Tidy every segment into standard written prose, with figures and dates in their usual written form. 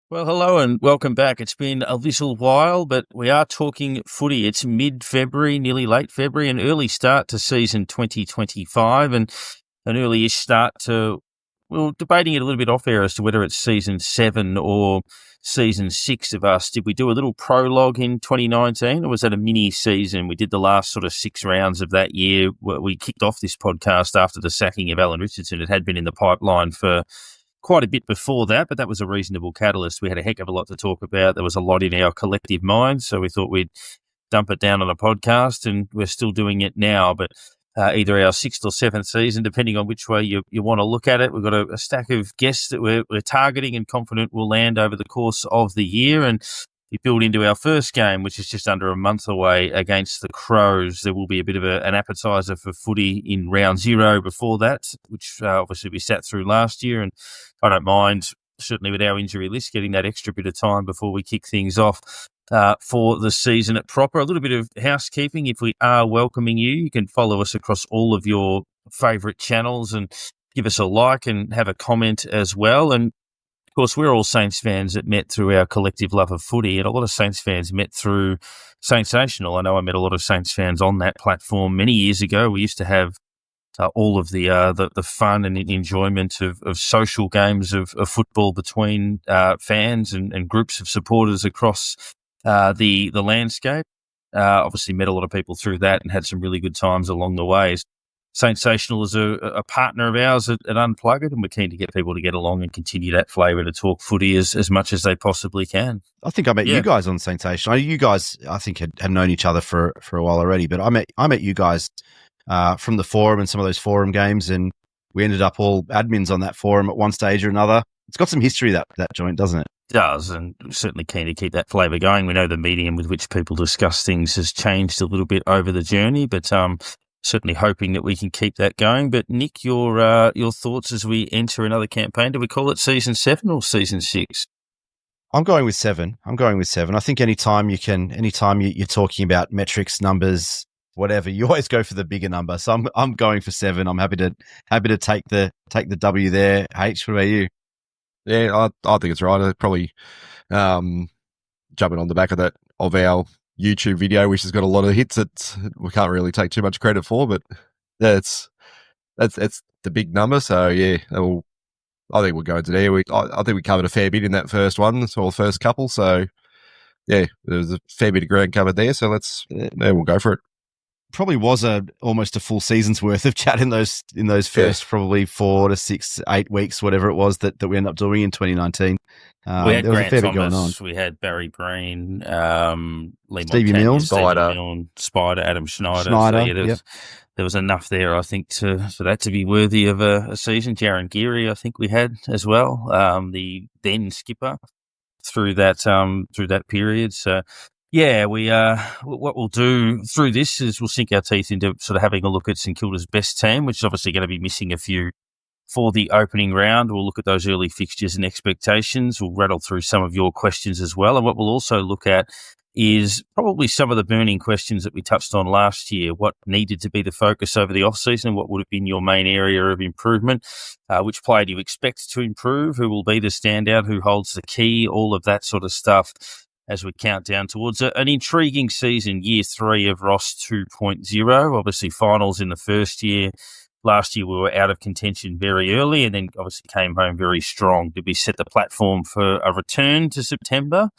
Well, hello and welcome back. It's been a little while, but we are talking footy. It's mid-February, nearly late February, an early start to season 2025 and an early-ish start to, well, debating it a little bit off air as to whether it's season 7 or season 6 of us. Did we do a little prologue in 2019 or was that a mini season? We did the last sort of 6 rounds of that year. We kicked off this podcast after the sacking of Alan Richardson. It had been in the pipeline for quite a bit before that, but that was a reasonable catalyst. We had a heck of a lot to talk about. There was a lot in our collective minds, so we thought we'd dump it down on a podcast, and we're still doing it now, but either our 6th or 7th season, depending on which way you want to look at it. We've got a stack of guests that we're targeting and confident will land over the course of the year, and we build into our first game, which is just under a month away against the Crows. There will be a bit of an appetizer for footy in round 0 before that, which obviously we sat through last year. And I don't mind, certainly with our injury list, getting that extra bit of time before we kick things off for the season at proper. A little bit of housekeeping. If we are welcoming you, you can follow us across all of your favourite channels and give us a like and have a comment as well. And of course, we're all Saints fans that met through our collective love of footy, and a lot of Saints fans met through Saintsational. I know I met a lot of Saints fans on that platform many years ago. We used to have all of the fun and enjoyment of social games of football between fans and groups of supporters across the landscape. Obviously met a lot of people through that and had some really good times along the way. Saintsational is a partner of ours at Unpluggered, and we're keen to get people to get along and continue that flavour to talk footy as much as they possibly can. I think I met you guys on Saintsational. You guys, I think, had known each other for a while already, but I met you guys from the forum and some of those forum games, and we ended up all admins on that forum at one stage or another. It's got some history, that joint, doesn't it? It does, and certainly keen to keep that flavour going. We know the medium with which people discuss things has changed a little bit over the journey, but certainly hoping that we can keep that going. But Nick, your thoughts as we enter another campaign? Do we call it season 7 or season 6? I'm going with 7. I think anytime you're talking about metrics, numbers, whatever, you always go for the bigger number. So I'm going for 7. I'm happy to take the W there. H, what about you? Yeah, I think it's right. I'd probably jumping on the back of our YouTube video, which has got a lot of hits that we can't really take too much credit for, but that's the big number. So yeah, I think we'll go into there. I think we covered a fair bit in that first one, or the first couple. So yeah, there's a fair bit of ground covered there. So we'll go for it. Probably was almost a full season's worth of chat in those first probably 4 to 6, 8 weeks, whatever it was that we ended up doing in 2019. We had there was Grant a fair bit Thomas, going on. We had Barry Breen, Stevie Mills, Spider, Adam Schneider. So, there was enough there, I think, for that to be worthy of a season. Jaron Geary, I think we had as well, the then skipper through that period. So. Yeah, what we'll do through this is we'll sink our teeth into sort of having a look at St Kilda's best team, which is obviously going to be missing a few for the opening round. We'll look at those early fixtures and expectations. We'll rattle through some of your questions as well. And what we'll also look at is probably some of the burning questions that we touched on last year. What needed to be the focus over the off-season? What would have been your main area of improvement? Which player do you expect to improve? Who will be the standout? Who holds the key? All of that sort of stuff as we count down towards an intriguing season, year 3 of Ross 2.0. Obviously, finals in the first year. Last year, we were out of contention very early and then obviously came home very strong. Did we set the platform for a return to September,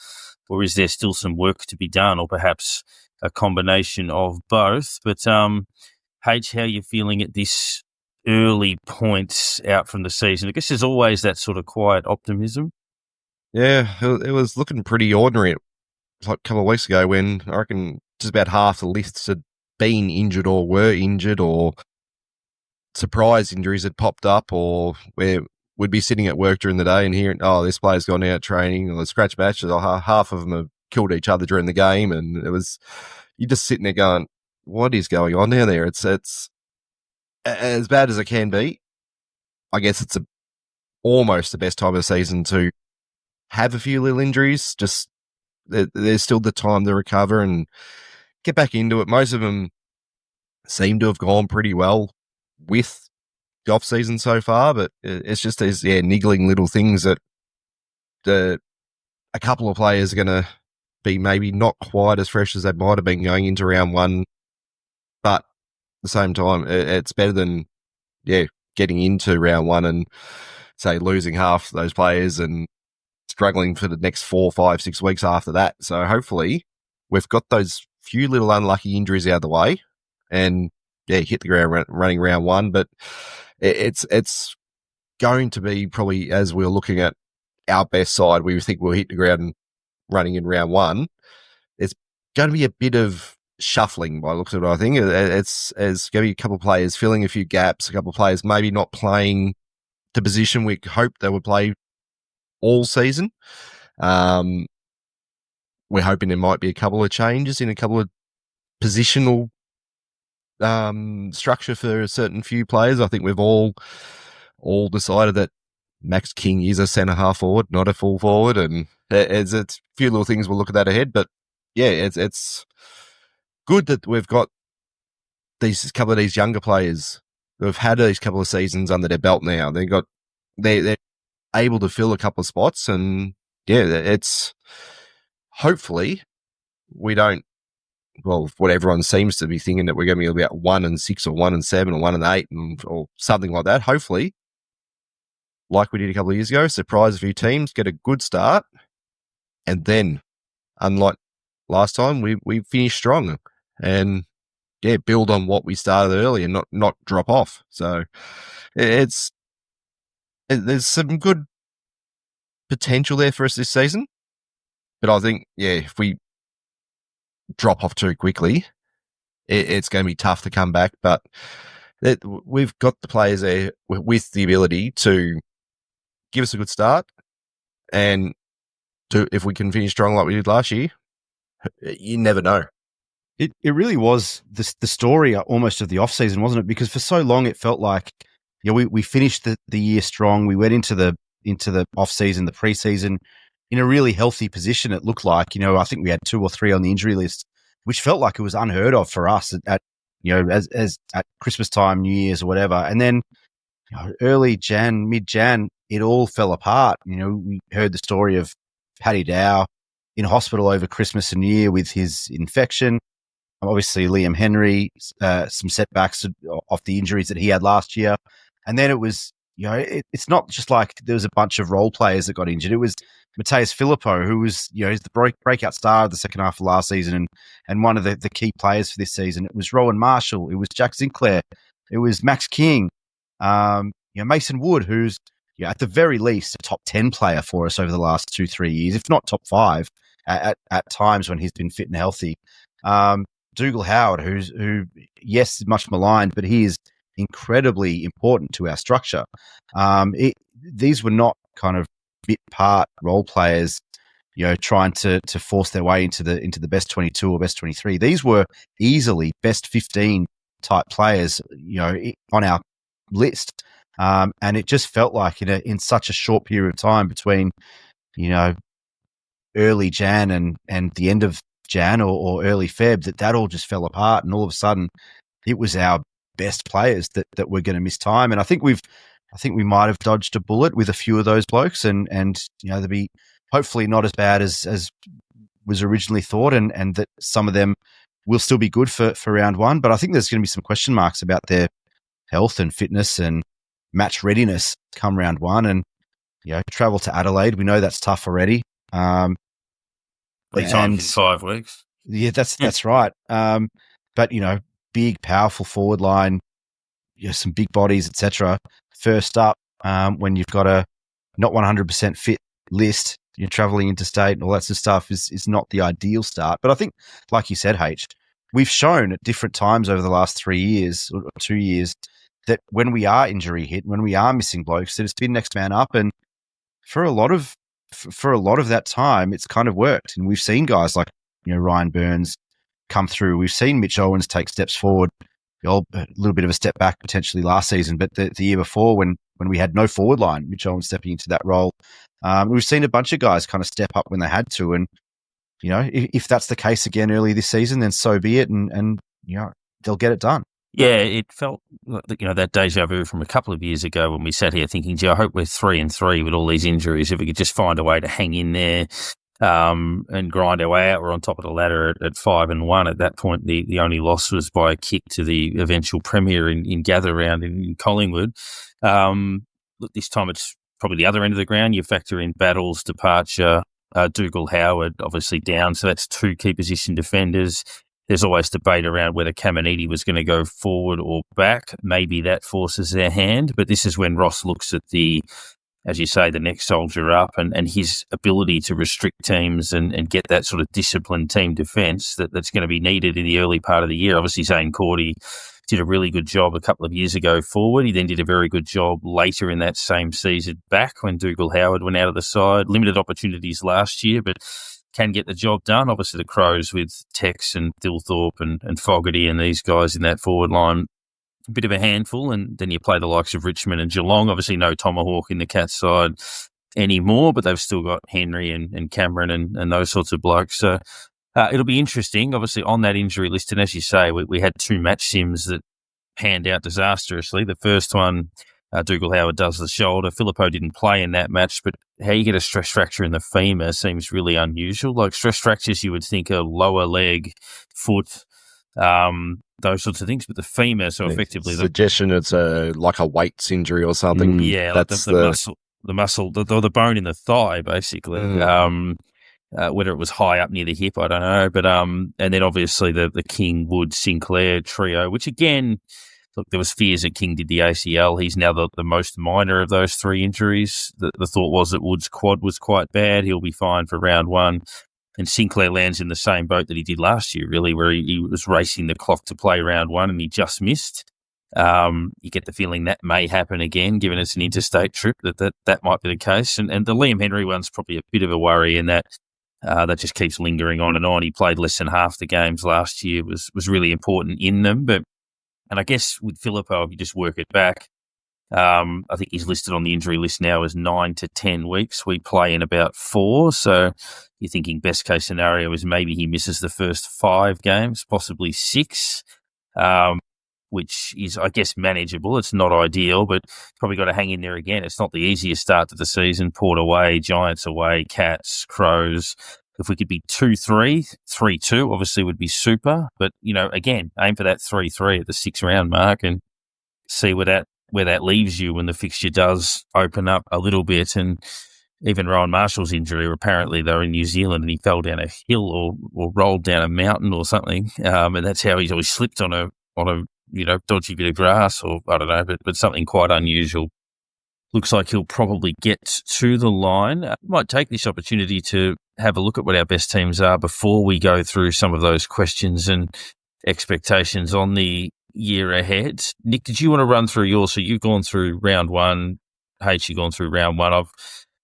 or is there still some work to be done, or perhaps a combination of both? But, H, how are you feeling at this early points out from the season? I guess there's always that sort of quiet optimism. Yeah, it was looking pretty ordinary like a couple of weeks ago when I reckon just about half the lists had been injured or were injured, or surprise injuries had popped up, or where we'd be sitting at work during the day and hearing, oh, this player's gone out training, or the scratch matches, or half of them have killed each other during the game. And it was, you're just sitting there going, what is going on down there? It's as bad as it can be. I guess it's almost the best time of the season to have a few little injuries. Just there's still the time to recover and get back into it. Most of them seem to have gone pretty well with the off season so far, but it's just these niggling little things that a couple of players are going to be maybe not quite as fresh as they might have been going into round one, but at the same time, it's better than, getting into round one and, say, losing half those players and struggling for the next 4, 5, 6 weeks after that. So hopefully we've got those few little unlucky injuries out of the way and, hit the ground running round one. But it's going to be probably, as we're looking at our best side, we think we'll hit the ground running in round one. It's going to be a bit of shuffling by the looks of it, I think. It's going to be a couple of players filling a few gaps, a couple of players maybe not playing the position we hoped they would play all season. We're hoping there might be a couple of changes in a couple of positional structure for a certain few players. I think we've all decided that Max King is a centre half forward, not a full forward, and it's a few little things we'll look at that ahead. But it's good that we've got these couple of these younger players who have had these couple of seasons under their belt now. They're able to fill a couple of spots, and it's hopefully we don't. Well, what everyone seems to be thinking that we're going to be about 1-6 or 1-7 or 1-8 or something like that. Hopefully, like we did a couple of years ago, surprise a few teams, get a good start, and then, unlike last time, we finish strong and build on what we started early and not drop off. So there's some good potential there for us this season, but I think if we drop off too quickly, it's going to be tough to come back. But we've got the players there with the ability to give us a good start, and if we can finish strong like we did last year, you never know. It really was the story almost of the off season, wasn't it? Because for so long it felt like we finished the year strong. We went into the off season, the preseason, in a really healthy position. It looked like, I think we had 2 or 3 on the injury list, which felt like it was unheard of for us at as at Christmas time, New Year's or whatever. And then early mid-Jan, it all fell apart. We heard the story of Paddy Dow in hospital over Christmas and New Year with his infection. Obviously, Liam Henry, some setbacks off the injuries that he had last year. And then it was, it's not just like there was a bunch of role players that got injured. It was Mateus Filippo, who was, he's the breakout star of the second half of last season and one of the key players for this season. It was Rowan Marshall. It was Jack Sinclair. It was Max King. Mason Wood, who's at the very least a top 10 player for us over the last 2-3 years, if not top 5 at times when he's been fit and healthy. Dougal Howard, who yes, much maligned, but he is incredibly important to our structure. These were not kind of bit part role players, trying to force their way into the best 22 or best 23. These were easily best 15 type players, on our list. And it just felt like in such a short period of time between, early Jan and the end of Jan or early Feb, that all just fell apart. And all of a sudden it was our best players that were going to miss time. And I think we might have dodged a bullet with a few of those blokes and they'll be hopefully not as bad as was originally thought and that some of them will still be good for round one. But I think there's going to be some question marks about their health and fitness and match readiness come round one. And, travel to Adelaide, we know that's tough already. 3 times in 5 weeks. Yeah, that's right. But, big, powerful forward line, some big bodies, etc. First up, when you've got a not 100% fit list, you're traveling interstate and all that sort of stuff is not the ideal start. But I think, like you said, H, we've shown at different times over the last 3 years or 2 years that when we are injury hit, when we are missing blokes, that it's been next man up. And for a lot of that time, it's kind of worked. And we've seen guys like, Ryan Burns come through. We've seen Mitch Owens take steps forward, a little bit of a step back potentially last season, but the year before when we had no forward line, Mitch Owens stepping into that role. We've seen a bunch of guys kind of step up when they had to. And, if that's the case again early this season, then so be it. And they'll get it done. Yeah, it felt that deja vu from a couple of years ago when we sat here thinking, gee, I hope we're 3-3 with all these injuries. If we could just find a way to hang in there and grind our way out. We're on top of the ladder at 5-1. At that point, the only loss was by a kick to the eventual premier in Gather Round in Collingwood. Look, this time it's probably the other end of the ground. You factor in Battle's departure, Dougal Howard obviously down, so that's two key position defenders. There's always debate around whether Caminiti was going to go forward or back. Maybe that forces their hand, but this is when Ross looks at as you say, the next soldier up and his ability to restrict teams and get that sort of disciplined team defence that's going to be needed in the early part of the year. Obviously, Zane Cordy did a really good job a couple of years ago forward. He then did a very good job later in that same season back when Dougal Howard went out of the side. Limited opportunities last year, but can get the job done. Obviously, the Crows with Tex and Thilthorpe and Fogarty and these guys in that forward line, a bit of a handful. And then you play the likes of Richmond and Geelong. Obviously, no Tomahawk in the Cats side anymore, but they've still got Henry and Cameron and those sorts of blokes. So it'll be interesting, obviously, on that injury list. And as you say, we had two match sims that panned out disastrously. The first one, Dougal Howard does the shoulder. Filippo didn't play in that match, but how you get a stress fracture in the femur seems really unusual. Like stress fractures, you would think a lower leg, foot, those sorts of things, but the femur, so effectively suggestion it's like a weights injury or something. Yeah, that's like the muscle, the bone in the thigh, basically. Whether it was high up near the hip, I don't know. But and then obviously the King, Wood, Sinclair trio, which again, look, there was fears that King did the ACL. He's now the most minor of those three injuries. The thought was that Wood's quad was quite bad. He'll be fine for round one. And Sinclair lands in the same boat that he did last year, really, where he was racing the clock to play round one and he just missed. You get the feeling that may happen again, given it's an interstate trip, that might be the case. And the Liam Henry one's probably a bit of a worry in that that just keeps lingering on and on. He played less than half the games last year, was really important in them. And I guess with Filippo, if you just work it back, I think he's listed on the injury list now as 9 to 10 weeks. We play in about 4. So you're thinking best case scenario is maybe he misses the first 5 games, possibly 6, which is, I guess, manageable. It's not ideal, but probably got to hang in there again. It's not the easiest start to the season. Port away, Giants away, Cats, Crows. If we could be 2-3, 3-2, obviously would be super. But, again, aim for that 3-3 at the 6-round mark and see where that leaves you when the fixture does open up a little bit. And even Rowan Marshall's injury, apparently they were in New Zealand and he fell down a hill or rolled down a mountain or something. And that's how he's always slipped on a dodgy bit of grass or I don't know, but something quite unusual. Looks like he'll probably get to the line. Might take this opportunity to have a look at what our best teams are before we go through some of those questions and expectations on the year ahead. Nick, did you want to run through yours? So you've gone through round one. H, you've gone through round one. I've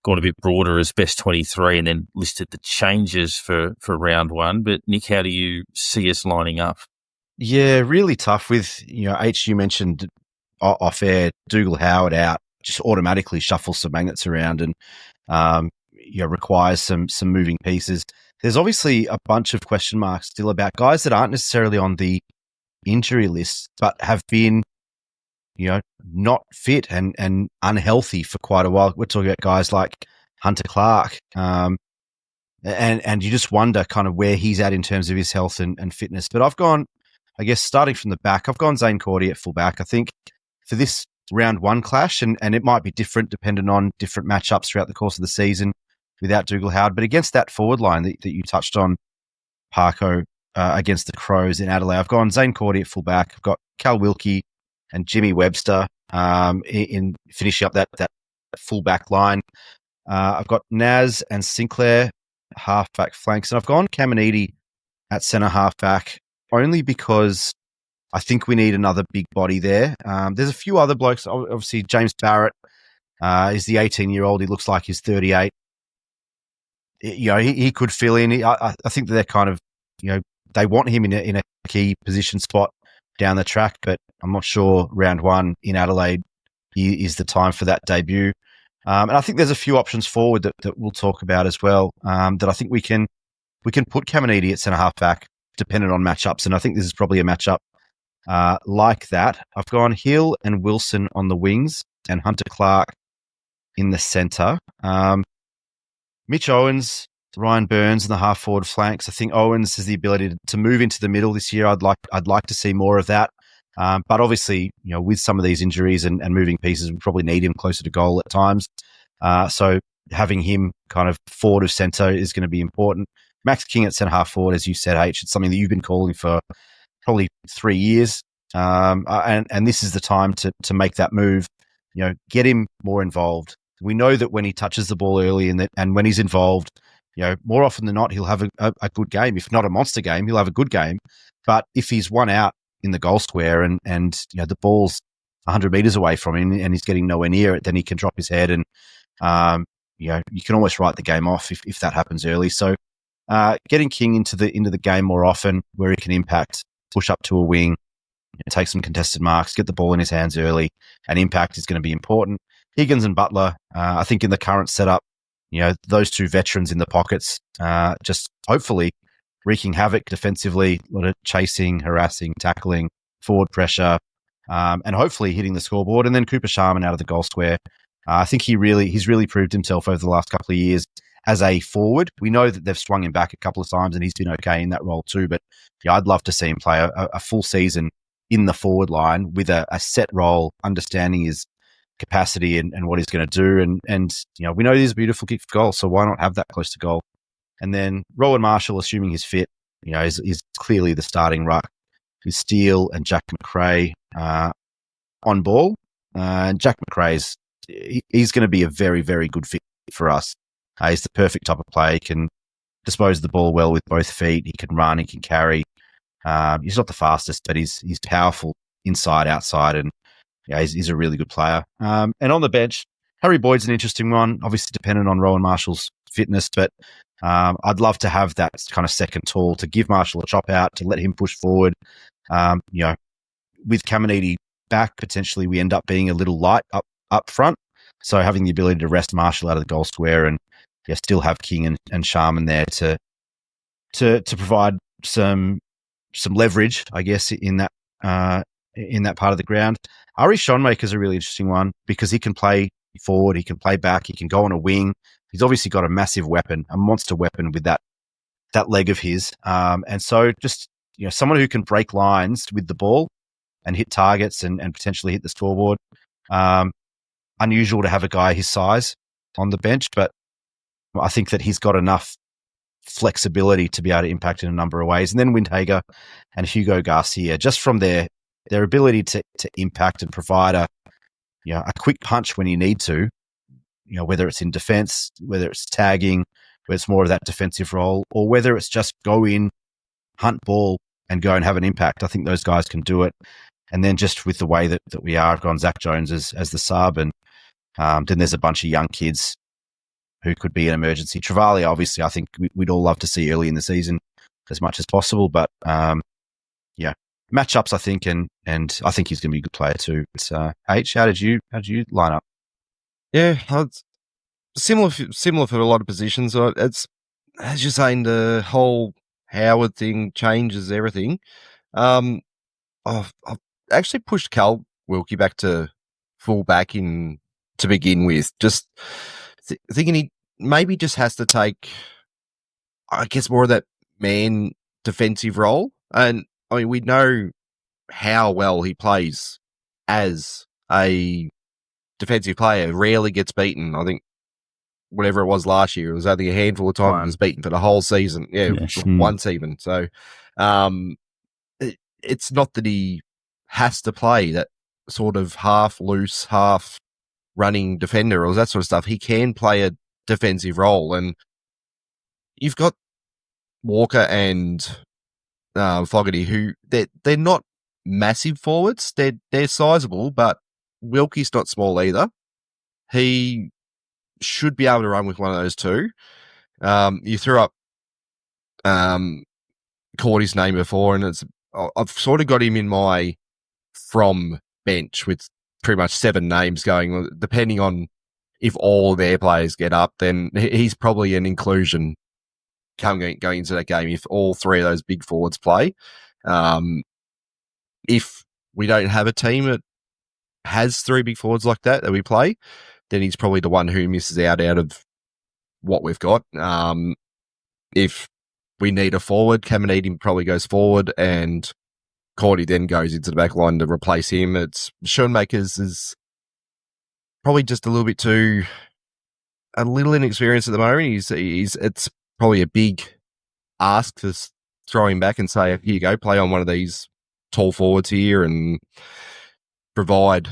gone a bit broader as best 23 and then listed the changes for round one. But Nick, how do you see us lining up? Yeah, really tough with, H, you mentioned off air, Dougal Howard out, just automatically shuffles some magnets around and, requires some moving pieces. There's obviously a bunch of question marks still about guys that aren't necessarily on the injury list, but have been, not fit and unhealthy for quite a while. We're talking about guys like Hunter Clark, and you just wonder kind of where he's at in terms of his health and fitness. But I've gone, I guess, starting from the back, I've gone Zane Cordy at fullback. I think for this round one clash, and it might be different depending on different matchups throughout the course of the season without Dougal Howard, but against that forward line that you touched on, Parko, against the Crows in Adelaide, I've gone Zane Cordy at fullback. I've got Cal Wilkie and Jimmy Webster in finishing up that fullback line. I've got Naz and Sinclair halfback flanks, and I've gone Caminiti at centre halfback only because I think we need another big body there. There's a few other blokes. Obviously, James Barrett is the 18-year-old. He looks like he's 38. He could fill in. I think that they're kind of, they want him in a key position spot down the track, but I'm not sure round one in Adelaide is the time for that debut. And I think there's a few options forward that we'll talk about as well, that I think we can put Caminiti at centre half back dependent on matchups. And I think this is probably a matchup like that. I've gone Hill and Wilson on the wings and Hunter Clark in the centre. Mitch Owens, Ryan Burns in the half forward flanks. I think Owens has the ability to move into the middle this year. I'd like to see more of that. But obviously, with some of these injuries and moving pieces, we probably need him closer to goal at times. So having him kind of forward of centre is going to be important. Max King at centre half forward, as you said, H, it's something that you've been calling for probably 3 years. And this is the time to make that move. Get him more involved. We know that when he touches the ball early and when he's involved, more often than not, he'll have a good game. If not a monster game, he'll have a good game. But if he's one out in the goal square and the ball's 100 metres away from him and he's getting nowhere near it, then he can drop his head and, you can almost write the game off if that happens early. So getting King into the game more often where he can impact, push up to a wing, take some contested marks, get the ball in his hands early, and impact is going to be important. Higgins and Butler, I think in the current setup, those two veterans in the pockets, just hopefully wreaking havoc defensively, a lot of chasing, harassing, tackling, forward pressure, and hopefully hitting the scoreboard. And then Cooper Sharman out of the goal square. I think he's really proved himself over the last couple of years as a forward. We know that they've swung him back a couple of times and he's been okay in that role too. But I'd love to see him play a full season in the forward line with a set role, understanding his capacity and what he's going to do. And we know he's a beautiful kick for goal, so why not have that close to goal? And then Rowan Marshall, assuming he's fit, is clearly the starting ruck with Steele and Jack McRae on ball. And Jack McRae's he's going to be a very, very good fit for us. He's the perfect type of player. He can dispose of the ball well with both feet. He can run. He can carry. He's not the fastest, but he's powerful inside, outside, and he's a really good player. And on the bench, Harry Boyd's an interesting one, obviously dependent on Rowan Marshall's fitness, but I'd love to have that kind of second tall to give Marshall a chop out, to let him push forward. With Caminiti back, potentially we end up being a little light up front. So having the ability to rest Marshall out of the goal square and still have King and Sharman there to provide some leverage, I guess, in that part of the ground. Ari Schoenmaker's a really interesting one because he can play forward, he can play back, he can go on a wing. He's obviously got a massive weapon, a monster weapon with that leg of his. And so just, someone who can break lines with the ball and hit targets and potentially hit the scoreboard. Unusual to have a guy his size on the bench, but I think that he's got enough flexibility to be able to impact in a number of ways. And then Windhager and Hugo Garcia, just from their ability to impact and provide a quick punch when you need to, whether it's in defense, whether it's tagging, whether it's more of that defensive role, or whether it's just go in, hunt ball and go and have an impact. I think those guys can do it. And then just with the way that we are, I've gone Zach Jones as the sub, and then there's a bunch of young kids who could be an emergency. Travalia, obviously, I think we'd all love to see early in the season as much as possible. But matchups, I think, and I think he's going to be a good player too. It's, H, how did you line up? Yeah, it's similar for a lot of positions. It's, as you're saying, the whole Howard thing changes everything. I've actually pushed Cal Wilkie back to full back to begin with, just thinking he maybe just has to take, I guess, more of that man defensive role. And I mean, we know how well he plays as a defensive player, rarely gets beaten. I think whatever it was last year, it was only a handful of times he was beaten for the whole season. Yeah, once even. So it's not that he has to play that sort of half loose, half running defender or that sort of stuff. He can play a defensive role, and you've got Walker and Fogarty, who they're not massive forwards. They're sizable, but Wilkie's not small either. He should be able to run with one of those two. You threw up Cordy's name before, and I've sort of got him in my from bench with pretty much 7 names going. Depending on if all their players get up, then he's probably an inclusion going into that game if all 3 of those big forwards play. if we don't have a team that has three big forwards like that we play, then he's probably the one who misses out of what we've got. If we need a forward, Caminiti probably goes forward and Cordy then goes into the back line to replace him. It's Schoenmakers is probably just a little inexperienced at the moment. It's probably a big ask to throw him back and say, here you go, play on one of these tall forwards here and provide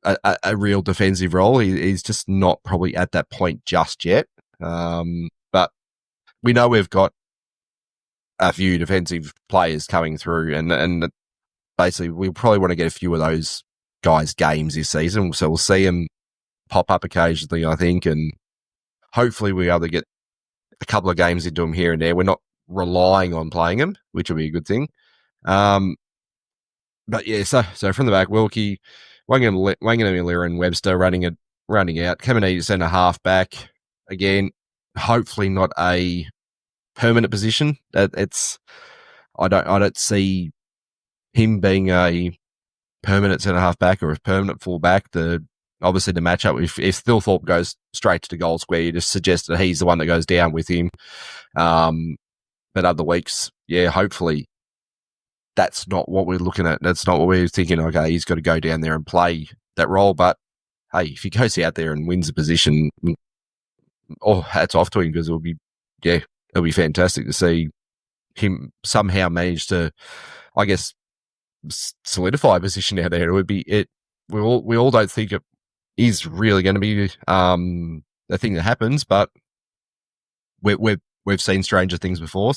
a real defensive role. He's just not probably at that point just yet. But we know we've got a few defensive players coming through, and basically we probably want to get a few of those guys games this season. So we'll see them pop up occasionally, I think, and hopefully we'll be able to get a couple of games into them here and there. We're not relying on playing them, which will be a good thing. But yeah, so from the back, Wilkie, Wanganeen-Milera and Webster running out. Caminiti centre half back again. Hopefully not a permanent position. I don't see him being a permanent centre half back or a permanent full back. Obviously the matchup, if Thilthorpe goes straight to the goal square, you just suggest that he's the one that goes down with him. But other weeks, yeah, hopefully that's not what we're looking at. That's not what we're thinking. Okay, he's got to go down there and play that role. But hey, if he goes out there and wins a position, hats off to him, because it'll be fantastic to see him somehow manage to, I guess, solidify a position out there. It would be we all don't think it is really going to be the thing that happens, but we've seen stranger things before.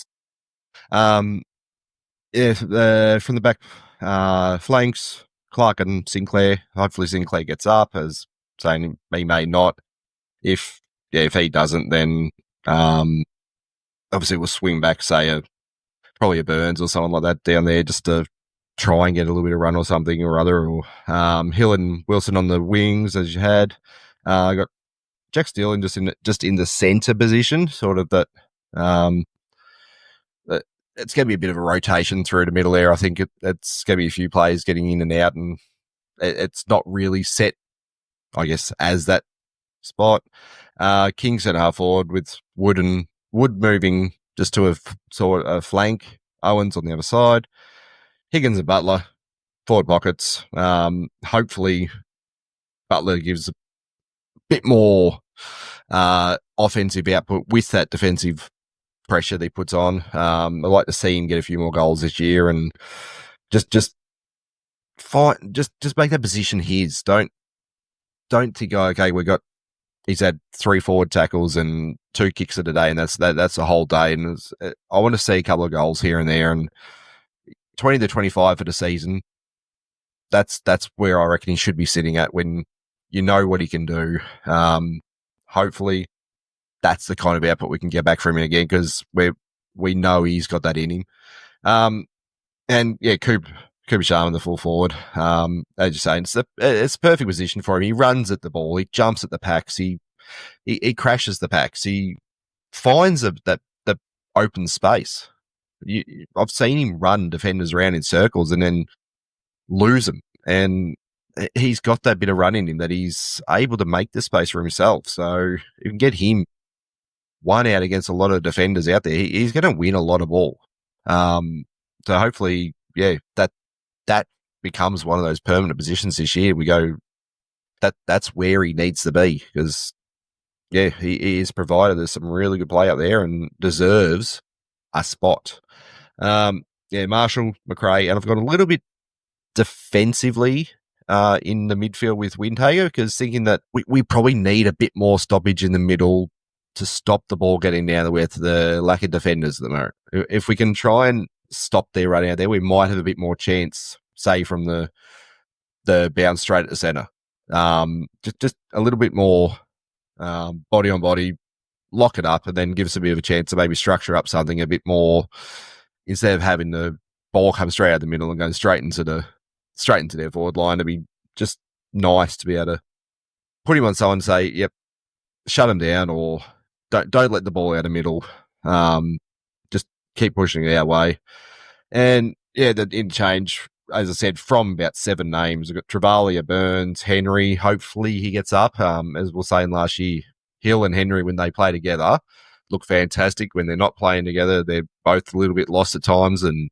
From the back flanks, Clark and Sinclair. Hopefully Sinclair gets up, as saying he may not. If he doesn't, then obviously we'll swing back, say probably a Burns or someone like that down there, just to try and get a little bit of run or something or other. Or Hill and Wilson on the wings, as you had. I got Jack Steele just in the centre position, sort of that. It's going to be a bit of a rotation through the middle there. I think it's going to be a few players getting in and out, and it's not really set, I guess, as that spot. King centre half forward with Wood moving just to a flank. Owens on the other side. Higgins and Butler, forward pockets. Hopefully Butler gives a bit more offensive output with that defensive pressure that he puts on. I'd like to see him get a few more goals this year and just make that position his. Don't think, okay, he's had 3 forward tackles and 2 kicks of the day, and that's the whole day. And I want to see a couple of goals here and there, and 20 to 25 for the season. That's where I reckon he should be sitting at when you know what he can do. Hopefully that's the kind of output we can get back from him again, because we know he's got that in him. And yeah, Cooper Sharman, the full forward. As you say, it's a perfect position for him. He runs at the ball. He jumps at the packs. He crashes the packs. He finds the open space. I've seen him run defenders around in circles and then lose them. And he's got that bit of run in him that he's able to make the space for himself. So if you can get him one out against a lot of defenders out there, he's going to win a lot of ball. So hopefully, yeah, that becomes one of those permanent positions this year. We go, that's where he needs to be, because yeah, he is provided there's some really good play out there and deserves a spot. Marshall, McRae, and I've got a little bit defensively in the midfield with Windhager, because thinking that we probably need a bit more stoppage in the middle to stop the ball getting down with the lack of defenders at the moment. If we can try and stop their running out there, we might have a bit more chance, say from the bounce straight at the centre. Just a little bit more body on body, lock it up, and then give us a bit of a chance to maybe structure up something a bit more, instead of having the ball come straight out the middle and going straight into their forward line. It'd be just nice to be able to put him on someone and say, yep, shut him down, or don't let the ball out the middle. Just keep pushing it our way. And yeah, the interchange as I said, from about 7 names. We've got Travalia, Burns, Henry. Hopefully he gets up. As we were saying last year, Hill and Henry, when they play together, look fantastic. When they're not playing together, they're both a little bit lost at times, and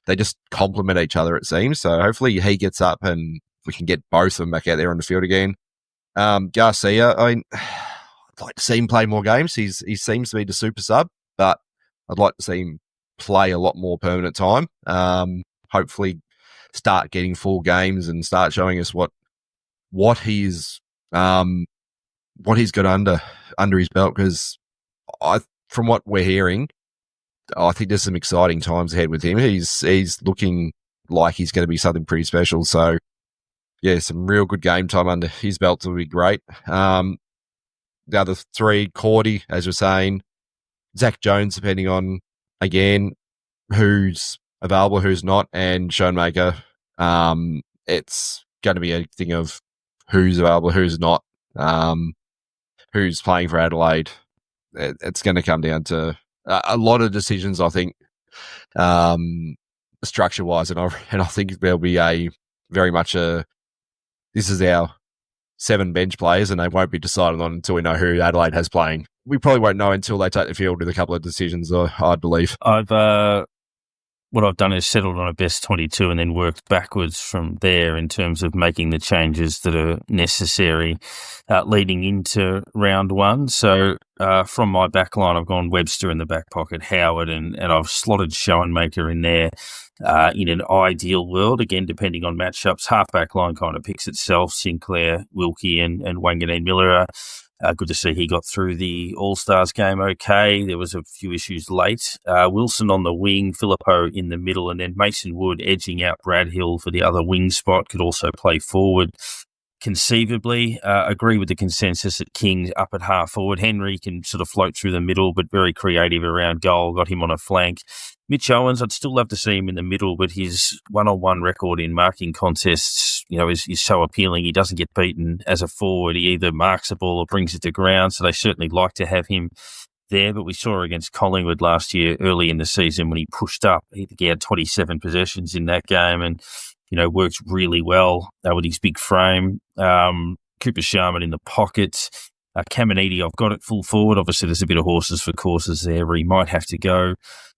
they just complement each other, it seems. So hopefully he gets up and we can get both of them back out there on the field again. Garcia, I mean, I'd like to see him play more games. He seems to be the super sub, but I'd like to see him play a lot more permanent time. Hopefully start getting full games and start showing us what he's got under his belt, because from what we're hearing, I think there's some exciting times ahead with him. He's looking like he's going to be something pretty special. So yeah, some real good game time under his belt will be great. The other 3, Cordy, as we're saying, Zach Jones, depending on, again, who's available, who's not, and Schoenmaker. It's going to be a thing of who's available, who's not, who's playing for Adelaide. It's going to come down to a lot of decisions, I think, structure-wise, and I think there'll be this is our 7 bench players, and they won't be decided on until we know who Adelaide has playing. We probably won't know until they take the field with a couple of decisions, I believe. What I've done is settled on a best 22 and then worked backwards from there in terms of making the changes that are necessary leading into round 1. So from my back line, I've gone Webster in the back pocket, Howard, and I've slotted Schoenmaker in there. In an ideal world, again, depending on matchups, half-back line kind of picks itself, Sinclair, Wilkie, and Wanganeen-Milera. Good to see he got through the All-Stars game okay. There was a few issues late. Wilson on the wing, Filippo in the middle, and then Mason Wood edging out Brad Hill for the other wing spot, could also play forward. Conceivably, agree with the consensus that King up at half forward. Henry can sort of float through the middle, but very creative around goal. Got him on a flank. Mitch Owens, I'd still love to see him in the middle, but his one-on-one record in marking contests, is so appealing. He doesn't get beaten as a forward. He either marks the ball or brings it to ground, so they certainly like to have him there. But we saw against Collingwood last year, early in the season, when he pushed up. I think he had 27 possessions in that game, and worked really well with his big frame. Cooper Sharman in the pocket. Caminiti, I've got it full forward. Obviously, there's a bit of horses for courses there where he might have to go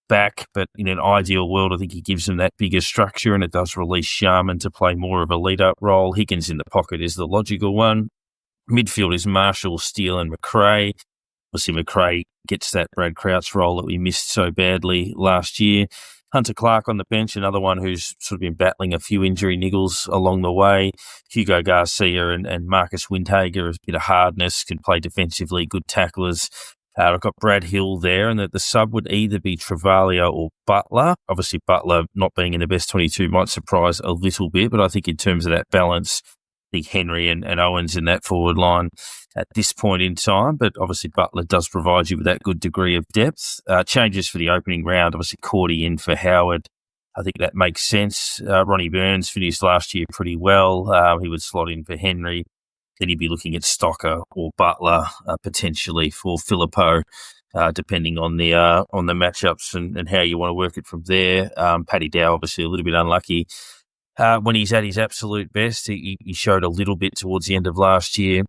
back, but in an ideal world, I think he gives them that bigger structure, and it does release Sharman to play more of a lead-up role. Higgins in the pocket is the logical one. Midfield is Marshall, Steele, and McRae. Obviously, McRae gets that Brad Crouch role that we missed so badly last year. Hunter Clark on the bench, another one who's sort of been battling a few injury niggles along the way. Hugo Garcia and Marcus Windhager, a bit of hardness, can play defensively, good tacklers. I've got Brad Hill there, and the sub would either be Travalia or Butler. Obviously, Butler not being in the best 22 might surprise a little bit, but I think in terms of that balance, I think Henry and Owens in that forward line at this point in time, but obviously Butler does provide you with that good degree of depth. Changes for the opening round, obviously Cordy in for Howard. I think that makes sense. Ronnie Burns finished last year pretty well. He would slot in for Henry. Then you'd be looking at Stocker or Butler potentially for Filippo, depending on the matchups and how you want to work it from there. Paddy Dow, obviously a little bit unlucky. When he's at his absolute best, he showed a little bit towards the end of last year.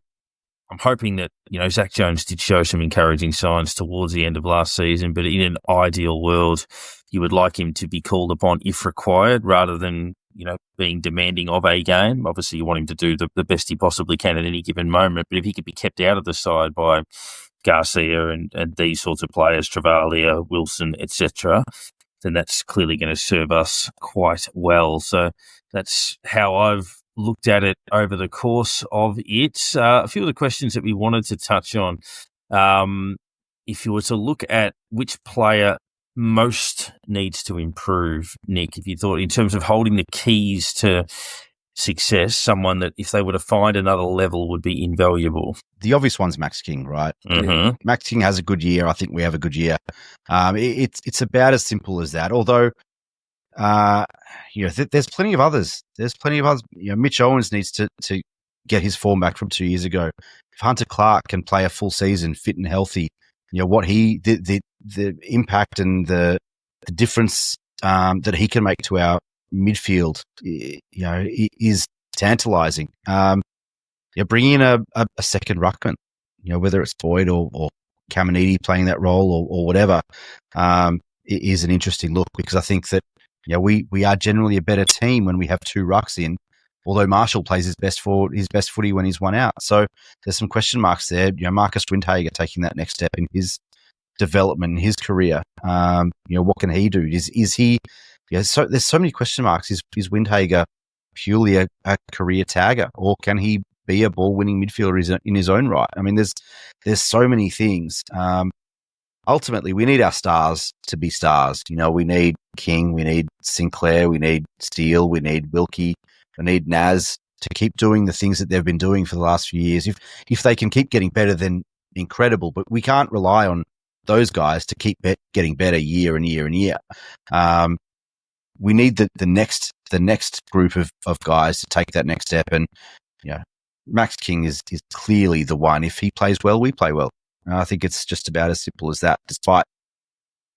I'm hoping that, Zach Jones did show some encouraging signs towards the end of last season, but in an ideal world, you would like him to be called upon if required rather than, being demanding of a game. Obviously, you want him to do the best he possibly can at any given moment, but if he could be kept out of the side by Garcia and these sorts of players, Travalia, Wilson, etc., then that's clearly going to serve us quite well. So that's how I've looked at it over the course of it. A few of the questions that we wanted to touch on, if you were to look at which player most needs to improve, Nick, if you thought in terms of holding the keys to success, someone that if they were to find another level would be invaluable. The obvious one's Max King, right? Mm-hmm. Max King has a good year. I think we have a good year. It's about as simple as that. Although, there's plenty of others. Mitch Owens needs to get his form back from 2 years ago. If Hunter Clark can play a full season, fit and healthy, what the impact and the difference that he can make to our midfield, is tantalising. Bringing in a second ruckman, whether it's Boyd or Caminiti playing that role or whatever, it is an interesting look, because I think that we are generally a better team when we have two rucks in. Although Marshall plays his best footy when he's one out, so there's some question marks there. Marcus Windhager taking that next step in his development in his career. What can he do? Is he? So there's so many question marks. Is Windhager purely a career tagger, or can he be a ball-winning midfielder in his own right? I mean, there's so many things. Ultimately, we need our stars to be stars. We need King, we need Sinclair, we need Steele, we need Wilkie, we need Naz to keep doing the things that they've been doing for the last few years. If they can keep getting better, then incredible. But we can't rely on those guys to keep getting better year and year and year. We need the next group of guys to take that next step. And Max King is clearly the one. If he plays well, we play well. I think it's just about as simple as that, despite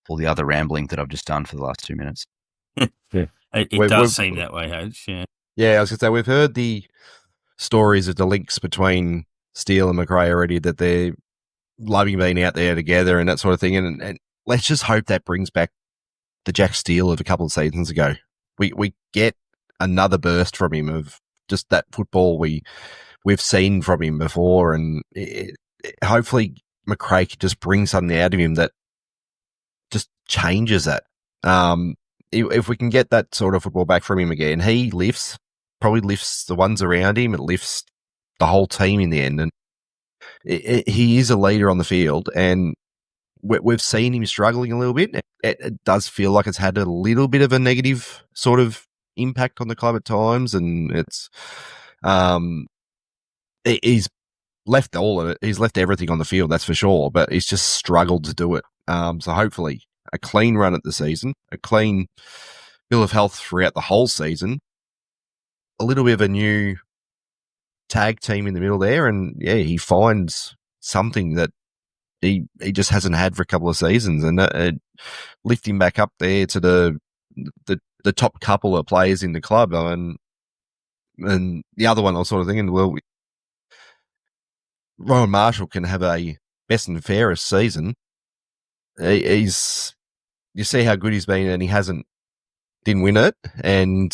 all the other rambling that I've just done for the last 2 minutes. Yeah. It does seem that way, Hodge. Yeah. Yeah, I was going to say, we've heard the stories of the links between Steele and McRae already, that they're loving being out there together and that sort of thing. And let's just hope that brings back the Jack Steele of a couple of seasons ago. We get another burst from him of just that football we've seen from him before, and hopefully McRae can just bring something out of him that just changes that. If we can get that sort of football back from him again, he probably lifts the ones around him. It lifts the whole team in the end. And he is a leader on the field, and we've seen him struggling a little bit. It does feel like it's had a little bit of a negative sort of impact on the club at times, and he's left all of it. He's left everything on the field, that's for sure, but he's just struggled to do it. So hopefully a clean run at the season, a clean bill of health throughout the whole season, a little bit of a new tag team in the middle there, and he finds something that he just hasn't had for a couple of seasons, and lift him back up there to the top couple of players in the club. And the other one I was sort of thinking, well, Rowan Marshall can have a best and fairest season. You see how good he's been, and he didn't win it. And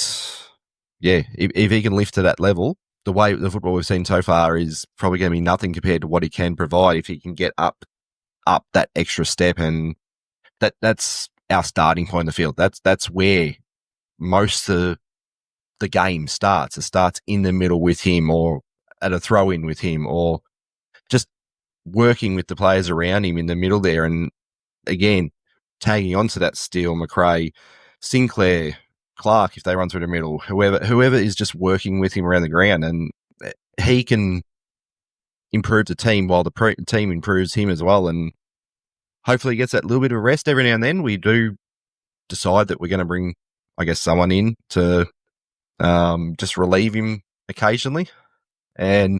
if he can lift to that level, the way the football we've seen so far is probably going to be nothing compared to what he can provide if he can get up that extra step. And that's our starting point in the field. That's where most of the game starts. It starts in the middle with him, or at a throw in with him, or just working with the players around him in the middle there. And again, tagging onto that Steele, McRae, Sinclair, Clark, if they run through the middle, whoever is just working with him around the ground, and he can improve the team while the team improves him as well. And hopefully he gets that little bit of rest every now and then. We do decide that we're going to bring, I guess, someone in to just relieve him occasionally. And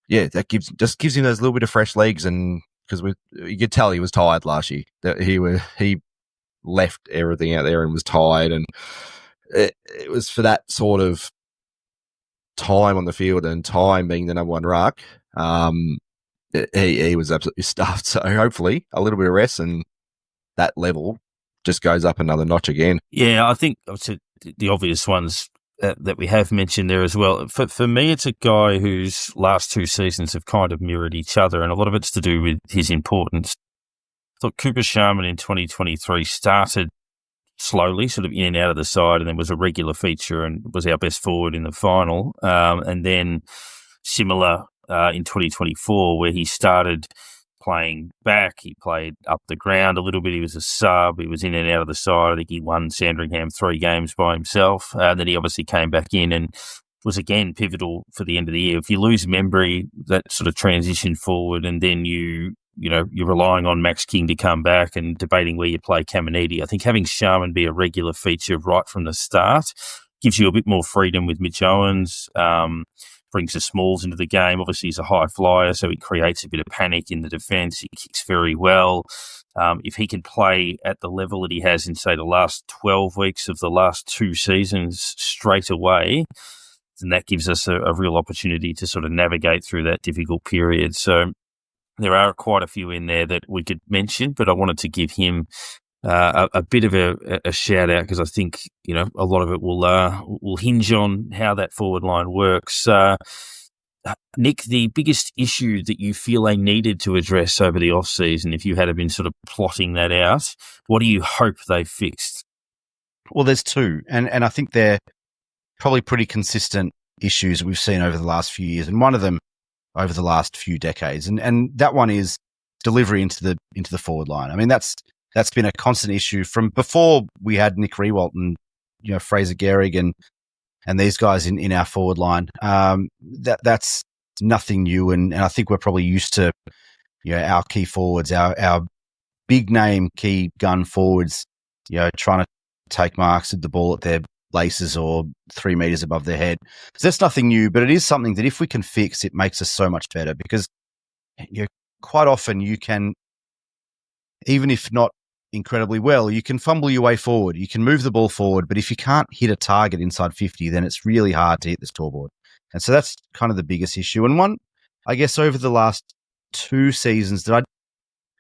that gives him those little bit of fresh legs. And because you could tell he was tired last year, that he left everything out there and was tired, and it was for that sort of time on the field and time being the number one ruck. He was absolutely stuffed. So hopefully a little bit of rest and that level just goes up another notch again. Yeah, I think the obvious ones that we have mentioned there as well. For me, it's a guy whose last two seasons have kind of mirrored each other, and a lot of it's to do with his importance. I thought Cooper Sharman in 2023 started slowly, sort of in and out of the side, and then was a regular feature and was our best forward in the final. And then similar in 2024, where he started playing back. He played up the ground a little bit. He was a sub. He was in and out of the side. I think he won Sandringham 3 games by himself. Then he obviously came back in and was again pivotal for the end of the year. If you lose Membry, that sort of transition forward, and then you're relying on Max King to come back and debating where you play Caminiti. I think having Sharman be a regular feature right from the start gives you a bit more freedom with Mitch Owens, brings the smalls into the game. Obviously, he's a high flyer, so he creates a bit of panic in the defence. He kicks very well. If he can play at the level that he has in, say, the last 12 weeks of the last 2 seasons straight away, then that gives us a real opportunity to sort of navigate through that difficult period. So there are quite a few in there that we could mention, but I wanted to give him a bit of a shout out because I think a lot of it will hinge on how that forward line works. Nick, the biggest issue that you feel they needed to address over the off season, if you had been sort of plotting that out, what do you hope they fixed? Well, there's two, and I think they're probably pretty consistent issues that we've seen over the last few years, and one of them over the last few decades, and that one is delivery into the forward line. I mean, that's been a constant issue from before we had Nick Riewoldt and Fraser Gehrig and these guys in our forward line. That's nothing new, and I think we're probably used to our key forwards, our big name key gun forwards, trying to take marks at the ball at their laces or 3 meters above their head. So that's nothing new, but it is something that if we can fix, it makes us so much better because quite often you can, even if not incredibly well, you can fumble your way forward. You can move the ball forward, but if you can't hit a target inside 50, then it's really hard to hit the scoreboard. And so that's kind of the biggest issue. And one, I guess, over the last 2 seasons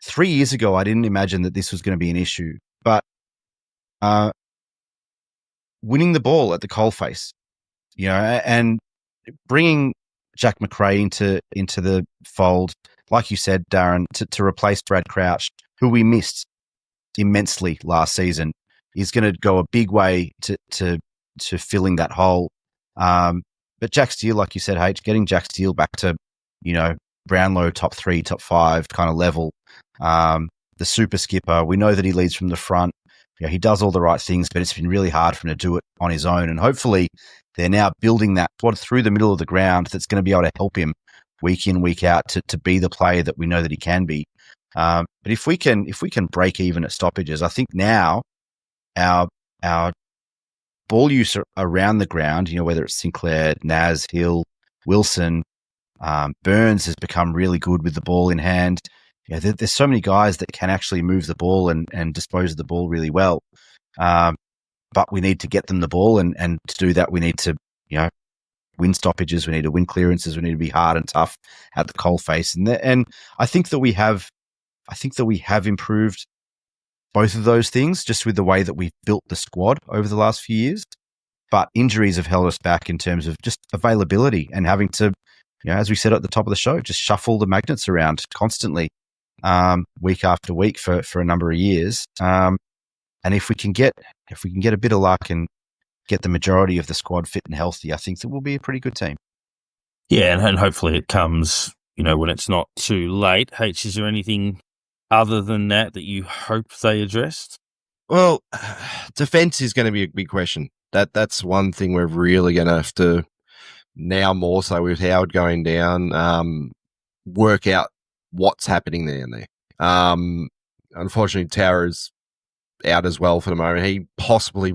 3 years ago, I didn't imagine that this was going to be an issue, but winning the ball at the coalface, and bringing Jack McRae into the fold, like you said, Darren, to replace Brad Crouch, who we missed immensely last season, is going to go a big way to filling that hole. But Jack Steele, like you said, H, getting Jack Steele back to Brownlow top 3, top 5 kind of level. The super skipper, we know that he leads from the front. He does all the right things, but it's been really hard for him to do it on his own. And hopefully they're now building that through the middle of the ground that's going to be able to help him week in, week out to be the player that we know that he can be. But if we can break even at stoppages, I think now our ball use around the ground, whether it's Sinclair, Naz, Hill, Wilson, Burns has become really good with the ball in hand. There's so many guys that can actually move the ball and dispose of the ball really well. But we need to get them the ball, and to do that, we need to, win stoppages. We need to win clearances. We need to be hard and tough at the coalface. And I think that we have improved both of those things just with the way that we've built the squad over the last few years. But injuries have held us back in terms of just availability and having to, as we said at the top of the show, just shuffle the magnets around constantly, week after week for a number of years. And if we can get a bit of luck and get the majority of the squad fit and healthy, I think that we'll be a pretty good team. Yeah, and hopefully it comes, when it's not too late. H, is there anything other than that you hope they addressed? Well, defense is going to be a big question. That's one thing we're really going to have to, now more so with Howard going down, work out what's happening there and there. Unfortunately, Tower's out as well for the moment. He possibly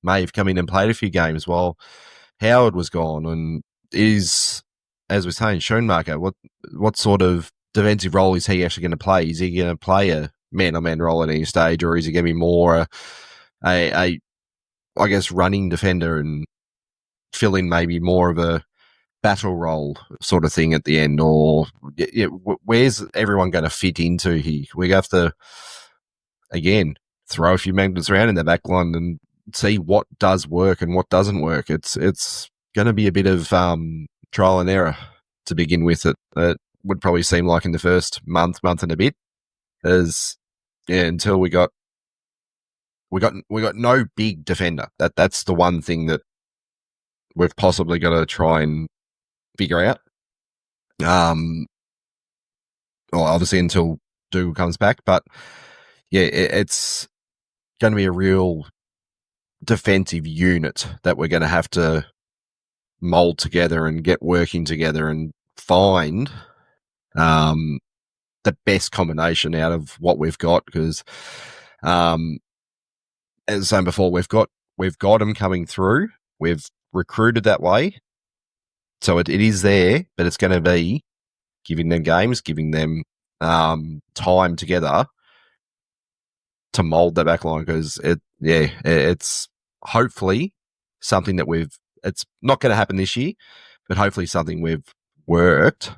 may have come in and played a few games while Howard was gone, and is, as we're saying, Schoenmaker, what sort of defensive role is he actually going to play? Is he going to play a man-on-man role at any stage, or is he going to be more I guess, running defender and fill in maybe more of a battle role sort of thing at the end? Or where's everyone going to fit into here? We have to, again, throw a few magnets around in the back line and see what does work and what doesn't work. It's going to be a bit of trial and error to begin with. It would probably seem like in the first month and a bit, until we got no big defender. That's the one thing that we've possibly got to try and figure out. Well, obviously until Dougal comes back, but yeah, it's going to be a real defensive unit that we're going to have to mold together and get working together and find the best combination out of what we've got, because as I was saying before, we've got them coming through. We've recruited that way, so it is there, but it's going to be giving them games, giving them time together to mould that back line because it's hopefully something that it's not going to happen this year, but hopefully something we've worked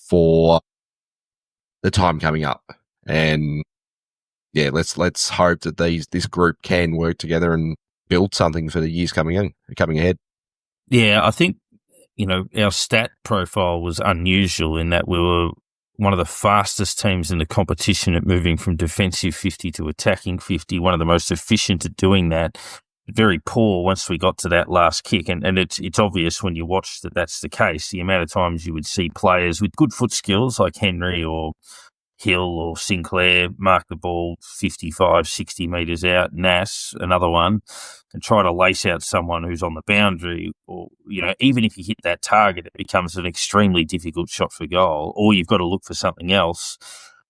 for the time coming up. And yeah, let's hope that this group can work together and build something for the years coming ahead. Yeah, I think, our stat profile was unusual in that we were one of the fastest teams in the competition at moving from defensive 50 to attacking 50, one of the most efficient at doing that. Very poor once we got to that last kick. And it's obvious when you watch that that's the case. The amount of times you would see players with good foot skills like Henry or Hill or Sinclair mark the ball 55, 60 metres out, Nass, another one, and try to lace out someone who's on the boundary. Or, even if you hit that target, it becomes an extremely difficult shot for goal, or you've got to look for something else.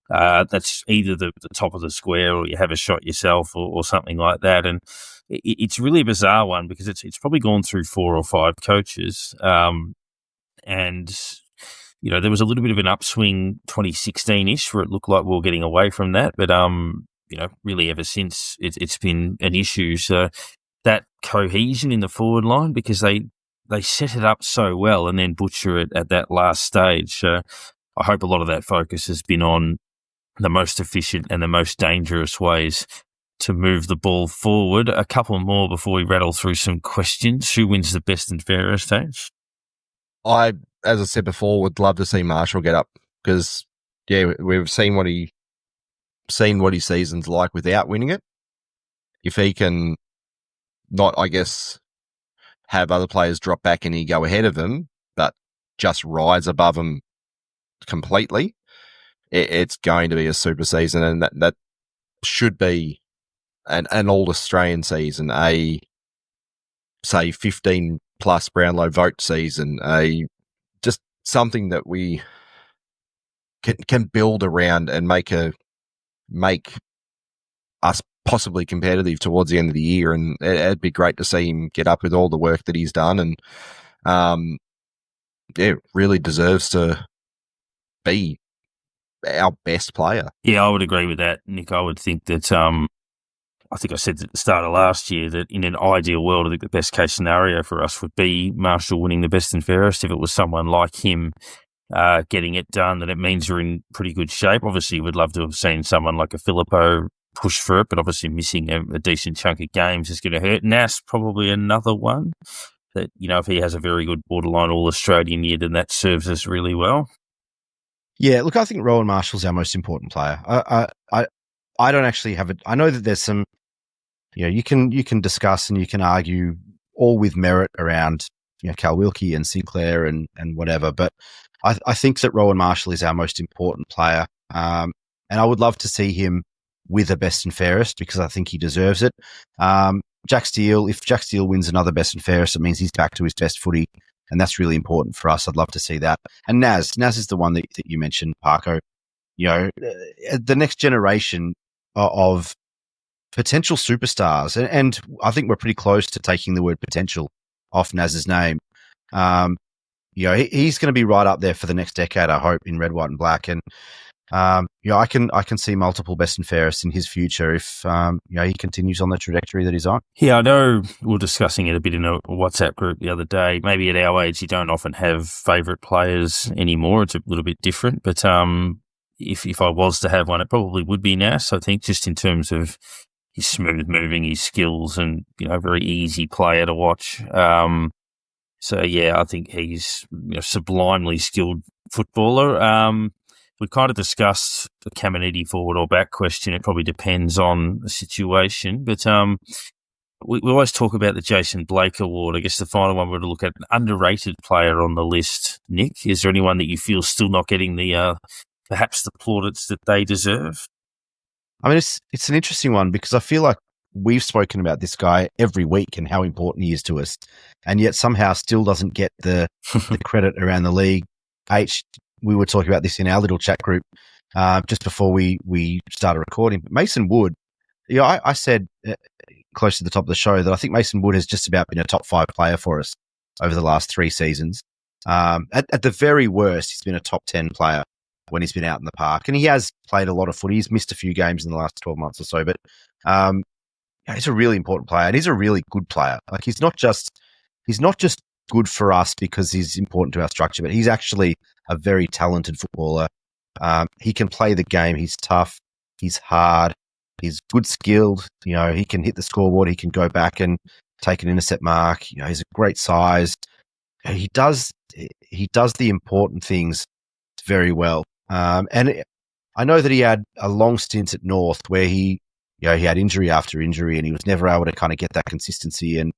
That's either the top of the square or you have a shot yourself or something like that. And it's really a bizarre one because it's probably gone through 4 or 5 coaches. And there was a little bit of an upswing 2016-ish where it looked like we were getting away from that. But, really ever since it's been an issue. So that cohesion in the forward line, because they set it up so well and then butcher it at that last stage. I hope a lot of that focus has been on the most efficient and the most dangerous ways to move the ball forward. A couple more before we rattle through some questions. Who wins the best and fairest, H? As I said before, would love to see Marshall get up because, we've seen what his season's like without winning it. If he can not, I guess, have other players drop back and he go ahead of them, but just rise above them completely, it's going to be a super season, and that should be an all-Australian season, say 15 plus Brownlow vote season, just something that we can build around and make us possibly competitive towards the end of the year. And it'd be great to see him get up with all the work that he's done, and really deserves to be our best player. Yeah, I would agree with that, Nick. I would think that I think I said at the start of last year that in an ideal world, I think the best case scenario for us would be Marshall winning the best and fairest. If it was someone like him getting it done, then it means we're in pretty good shape. Obviously, we'd love to have seen someone like a Filippo push for it, but obviously missing a decent chunk of games is going to hurt. Nass, probably another one that, if he has a very good borderline All-Australian year, then that serves us really well. Yeah, look, I think Rowan Marshall's our most important player. I don't actually have it. I know that there's some, you can discuss and you can argue all with merit around, Cal Wilkie and Sinclair and whatever, but I think that Rowan Marshall is our most important player. And I would love to see him with a best and fairest because I think he deserves it. Jack Steele, if Jack Steele wins another best and fairest, it means he's back to his best footy. And that's really important for us. I'd love to see that. And Naz is the one that you mentioned, Parko. The next generation of potential superstars. And I think we're pretty close to taking the word potential off Naz's name. He's going to be right up there for the next decade, I hope, in red, white and black. And, I can see multiple best and fairest in his future if, he continues on the trajectory that he's on. Yeah, I know we were discussing it a bit in a WhatsApp group the other day. Maybe at our age, you don't often have favourite players anymore. It's a little bit different. But if I was to have one, it probably would be Nass, I think, just in terms of his smooth moving, his skills and, very easy player to watch. So, I think he's a sublimely skilled footballer. We kind of discussed the Caminiti forward or back question. It probably depends on the situation. But we always talk about the Jason Blake Award. I guess the final one we're to look at an underrated player on the list. Nick, is there anyone that you feel still not getting the perhaps the plaudits that they deserve? I mean, it's an interesting one because I feel like we've spoken about this guy every week and how important he is to us, and yet somehow still doesn't get the credit around the league. We were talking about this in our little chat group just before we started recording. But Mason Wood, I said close to the top of the show that I think Mason Wood has just about been a top 5 player for us over the last 3 seasons. At the very worst, he's been a top 10 player when he's been out in the park. And he has played a lot of footy. He's missed a few games in the last 12 months or so, but He's a really important player, and he's a really good player. Like he's not just good for us because he's important to our structure, but he's actually a very talented footballer. He can play the game. He's tough. He's hard. He's good skilled. He can hit the scoreboard. He can go back and take an intercept mark. He's a great size. He does the important things very well. And I know that he had a long stint at North where he had injury after injury, and he was never able to kind of get that consistency and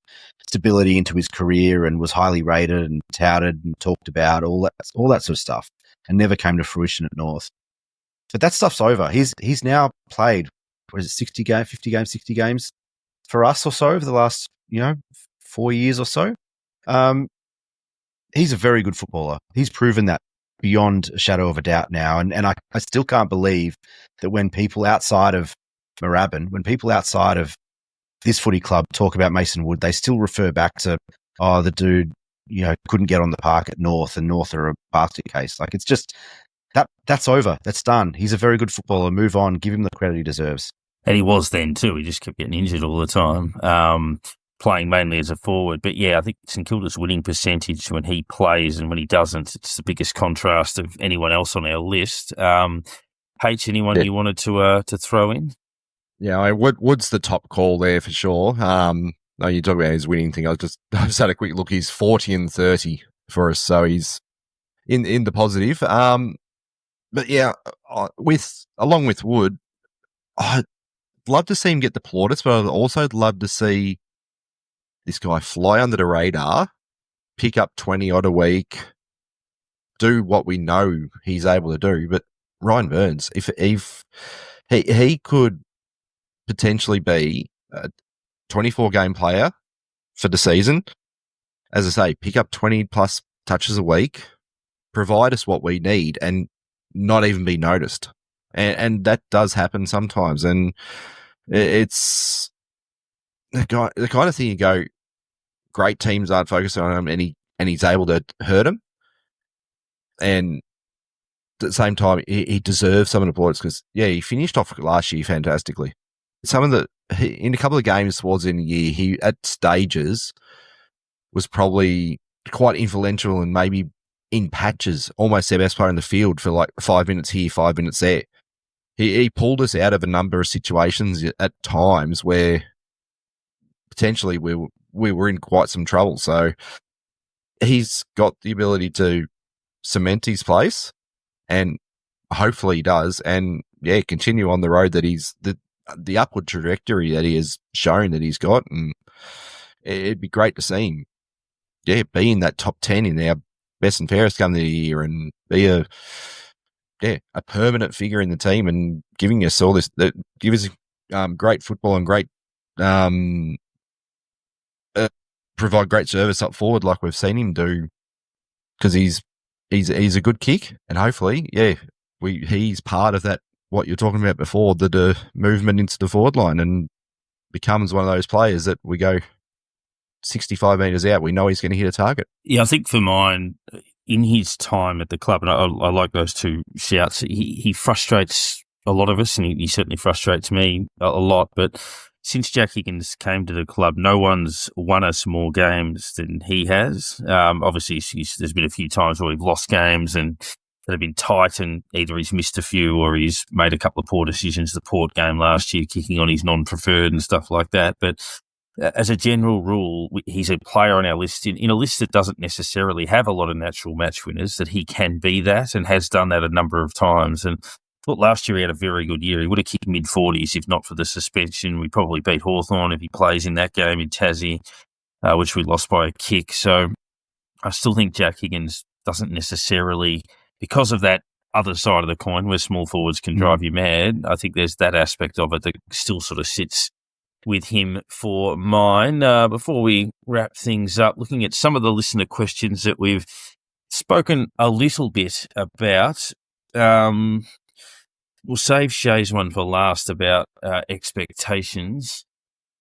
stability into his career, and was highly rated and touted and talked about, all that sort of stuff, and never came to fruition at North. But that stuff's over. He's now played, 60 games, 50 games, 60 games for us or so over the last 4 years or so. He's a very good footballer. He's proven that beyond a shadow of a doubt now, and I still can't believe that when people outside of Moorabbin, when people outside of this footy club talk about Mason Wood, they still refer back to, the dude, couldn't get on the park at North, and North are a basket case. Like, it's just, that's over. That's done. He's a very good footballer. Move on. Give him the credit he deserves. And he was then too. He just kept getting injured all the time, playing mainly as a forward. But yeah, I think St Kilda's winning percentage when he plays and when he doesn't, it's the biggest contrast of anyone else on our list. Anyone you wanted to throw in? Yeah, Wood's the top call there for sure. No, you talk about his winning thing. I just had a quick look. He's 40 and 30 for us, so he's in the positive. But yeah, along with Wood, I'd love to see him get the plaudits, but I'd also love to see this guy fly under the radar, pick up 20 odd a week, do what we know he's able to do. But Ryan Burns, if he could potentially be a 24-game player for the season, as I say, pick up 20 plus touches a week, provide us what we need, and not even be noticed. And that does happen sometimes. And it's the kind of thing you go, great teams aren't focusing on him, and he's able to hurt him. And at the same time, he deserves some of the plaudits because, he finished off last year fantastically. In a couple of games towards the end of the year, he at stages was probably quite influential and maybe in patches, almost their best player in the field for like 5 minutes here, 5 minutes there. He pulled us out of a number of situations at times where potentially we were in quite some trouble. So he's got the ability to cement his place, and hopefully he does, and continue on the road that he's the upward trajectory that he has shown that he's got, and it'd be great to see him, be in that top 10 in our best and fairest come of the year, and be a permanent figure in the team, and giving us all this, give us great football and great, provide great service up forward like we've seen him do, because he's a good kick, and hopefully, he's part of that. What you're talking about before, the movement into the forward line, and becomes one of those players that we go 65 metres out, we know he's going to hit a target. Yeah, I think for mine, in his time at the club, and I like those two shouts, he frustrates a lot of us, and he certainly frustrates me a lot. But since Jack Higgins came to the club, no one's won us more games than he has. Obviously, there's been a few times where we've lost games and that have been tight, and either he's missed a few or he's made a couple of poor decisions. The Port game last year, kicking on his non-preferred and stuff like that. But as a general rule, he's a player on our list, in a list that doesn't necessarily have a lot of natural match winners, that he can be that and has done that a number of times. And I thought last year he had a very good year. He would have kicked mid-40s if not for the suspension. We probably beat Hawthorn if he plays in that game in Tassie, which we lost by a kick. So I still think Jack Higgins doesn't necessarily, because of that other side of the coin where small forwards can drive you mad, I think there's that aspect of it that still sort of sits with him for mine. Before we wrap things up, looking at some of the listener questions that we've spoken a little bit about. We'll save Shay's one for last about expectations.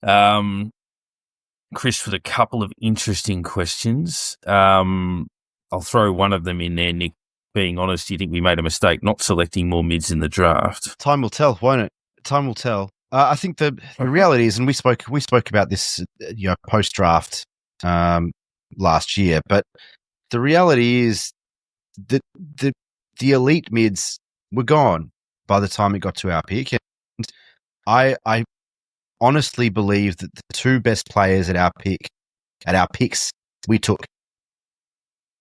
Chris, with a couple of interesting questions. I'll throw one of them in there, Nick. Being honest, do you think we made a mistake not selecting more mids in the draft? Time will tell, won't it? Time will tell. I think the reality is, and we spoke about this, post draft last year, but the reality is that the elite mids were gone by the time it got to our pick, and I honestly believe that the two best players at our picks we took.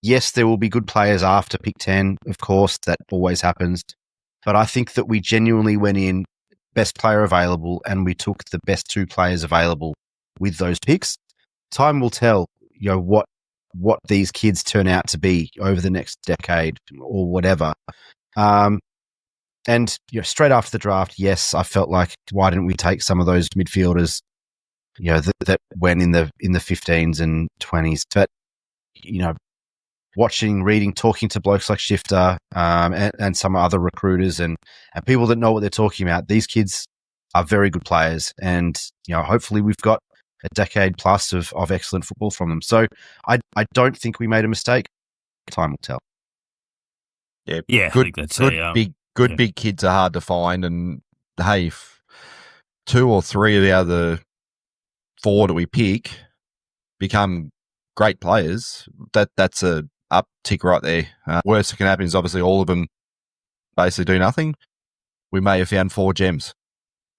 Yes, there will be good players after pick 10, of course, that always happens. But I think that we genuinely went in best player available and we took the best two players available with those picks. Time will tell, what these kids turn out to be over the next decade or whatever. And straight after the draft, yes, I felt like, why didn't we take some of those midfielders, that went in the 15s and 20s? But, watching, reading, talking to blokes like Shifter and some other recruiters and people that know what they're talking about, these kids are very good players. And, hopefully we've got a decade plus of excellent football from them. So I don't think we made a mistake. Time will tell. Yeah, big kids are hard to find. And, hey, if 2 or 3 of the other 4 that we pick become great players, that's a uptick right there. Worst that can happen is obviously all of them basically do nothing. We may have found 4 gems.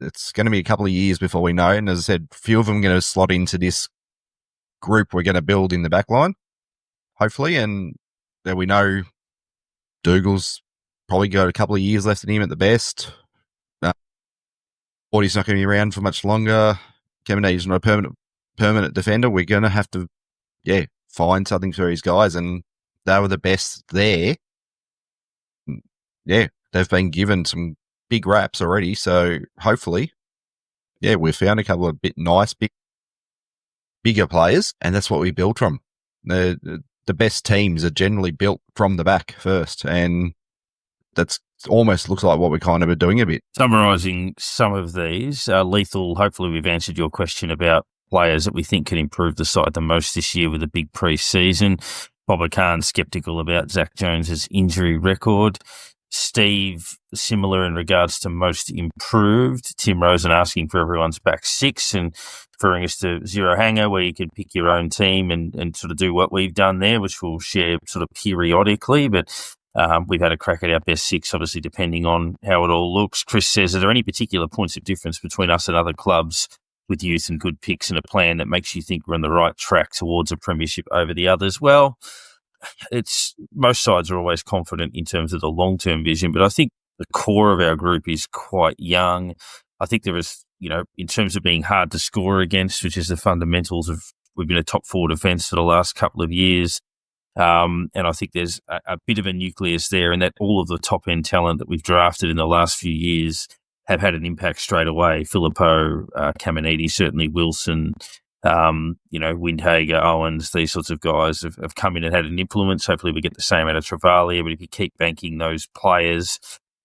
It's going to be a couple of years before we know. And as I said, a few of them are going to slot into this group we're going to build in the back line, hopefully. And then we know Dougal's probably got a couple of years left in him at the best. Forty's not going to be around for much longer. Kemene's not a permanent defender. We're going to have to, find something for his guys. And they were the best there. Yeah, they've been given some big raps already. So hopefully, we've found a couple of bigger players, and that's what we build from. The best teams are generally built from the back first, and that's almost looks like what we're kind of doing a bit. Summarising some of these, Lethal, hopefully we've answered your question about players that we think can improve the side the most this year with a big pre-season. Bobber Khan's sceptical about Zach Jones's injury record. Steve, similar in regards to most improved. Tim Rosen asking for everyone's back 6 and referring us to Zero Hanger, where you can pick your own team and sort of do what we've done there, which we'll share sort of periodically. But we've had a crack at our best 6, obviously, depending on how it all looks. Chris says, are there any particular points of difference between us and other clubs with youth and good picks and a plan that makes you think we're on the right track towards a premiership over the others? Well, it's most sides are always confident in terms of the long-term vision, but I think the core of our group is quite young. I think there is, in terms of being hard to score against, which is the fundamentals of, we've been a top 4 defence for the last couple of years. And I think there's a bit of a nucleus there, and that all of the top-end talent that we've drafted in the last few years have had an impact straight away. Filippo, Caminiti, certainly Wilson, Windhager, Owens, these sorts of guys have come in and had an influence. Hopefully we get the same out of Travalia, but if you keep banking those players,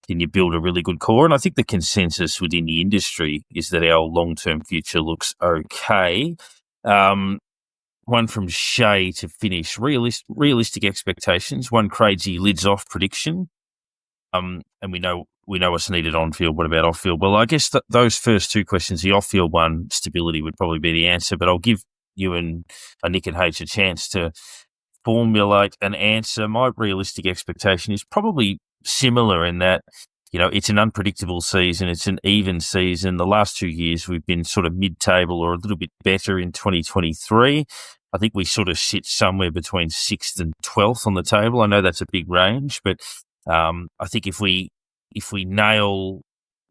then you build a really good core. And I think the consensus within the industry is that our long-term future looks okay. One from Shay to finish. Realistic expectations. One crazy lids off prediction. And we know what's needed on field. What about off field? Well, I guess those first 2 questions, the off field one, stability would probably be the answer. But I'll give you and Nick and H a chance to formulate an answer. My realistic expectation is probably similar in that, it's an unpredictable season. It's an even season. The last 2 years we've been sort of mid-table or a little bit better in 2023. I think we sort of sit somewhere between 6th and 12th on the table. I know that's a big range, but I think if we nail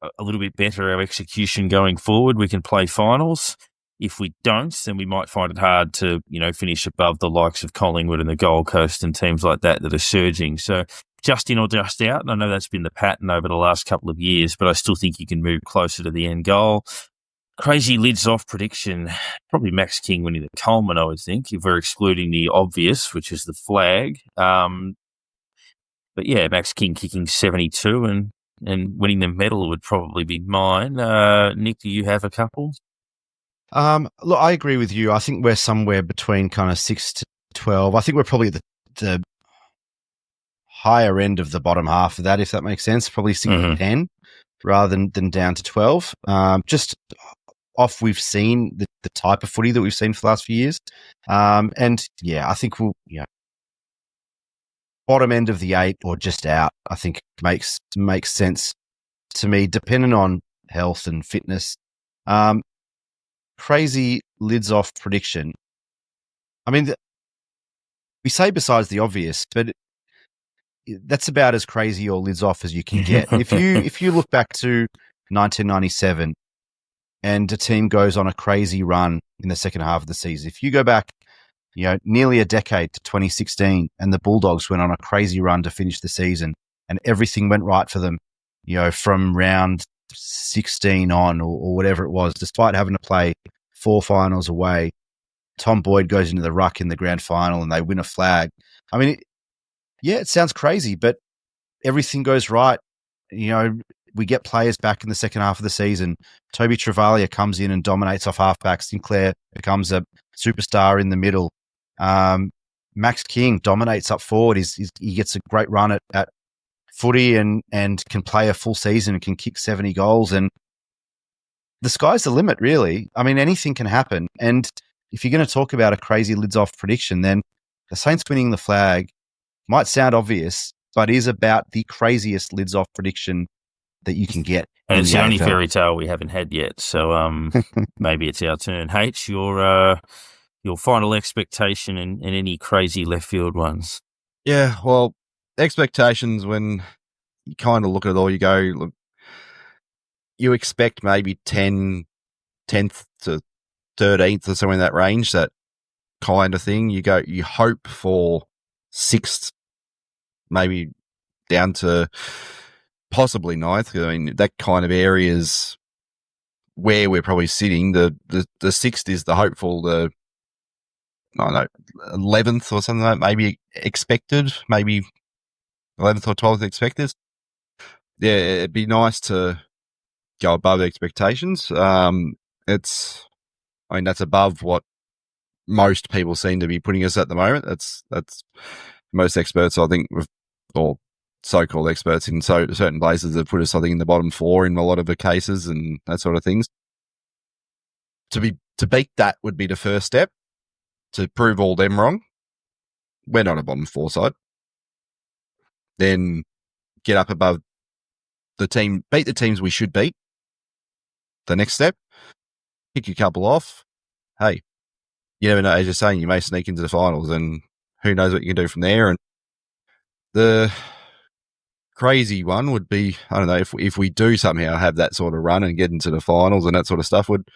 a little bit better our execution going forward, we can play finals. If we don't, then we might find it hard to, finish above the likes of Collingwood and the Gold Coast and teams like that are surging. So just in or just out, and I know that's been the pattern over the last couple of years, but I still think you can move closer to the end goal. Crazy lids off prediction, probably Max King winning the Coleman, I would think, if we're excluding the obvious, which is the flag. But yeah, Max King kicking 72 and winning the medal would probably be mine. Nick, do you have a couple? Look, I agree with you. I think we're somewhere between kind of 6 to 12. I think we're probably the higher end of the bottom half of that, if that makes sense. Probably 6 to 10. rather than down to 12. Just off we've seen the type of footy that we've seen for the last few years. And yeah, I think bottom end of the 8 or just out, I think makes sense to me, depending on health and fitness. Crazy lids off prediction. I mean, we say besides the obvious, but that's about as crazy or lids off as you can get. If you look back to 1997 and a team goes on a crazy run in the second half of the season, if you go back, nearly a decade to 2016 and the Bulldogs went on a crazy run to finish the season and everything went right for them, from round 16 on or whatever it was, despite having to play 4 finals away, Tom Boyd goes into the ruck in the grand final and they win a flag. I mean, it sounds crazy, but everything goes right. We get players back in the second half of the season. Toby Travalia comes in and dominates off halfback. Sinclair becomes a superstar in the middle. Max King dominates up forward. He gets a great run at footy and can play a full season and can kick 70 goals. And the sky's the limit, really. I mean, anything can happen. And if you're going to talk about a crazy lids off prediction, then the Saints winning the flag might sound obvious, but is about the craziest lids off prediction that you can get. And it's the only fairy tale we haven't had yet. So maybe it's our turn. H, your final expectation in any crazy left field ones? Yeah, well, expectations, when you kind of look at it all, you go, look, you expect maybe 10th to 13th or somewhere in that range, that kind of thing. You hope for 6th, maybe down to possibly 9th. I mean, that kind of area is where we're probably sitting. The 6th is the hopeful, I don't know, 11th or something like that, maybe expected, maybe 11th or 12th expected. Yeah, it'd be nice to go above expectations. That's above what most people seem to be putting us at the moment. That's most experts, I think, or so-called experts in certain places have put us, I think, in the bottom 4 in a lot of the cases and that sort of things. To beat that would be the first step, to prove all them wrong. We're not a bottom 4 side. Then get up above the team, beat the teams we should beat. The next step, pick a couple off. Hey, you never know, as you're saying, you may sneak into the finals and who knows what you can do from there. And the crazy one would be, I don't know, if we do somehow have that sort of run and get into the finals and that sort of stuff, would,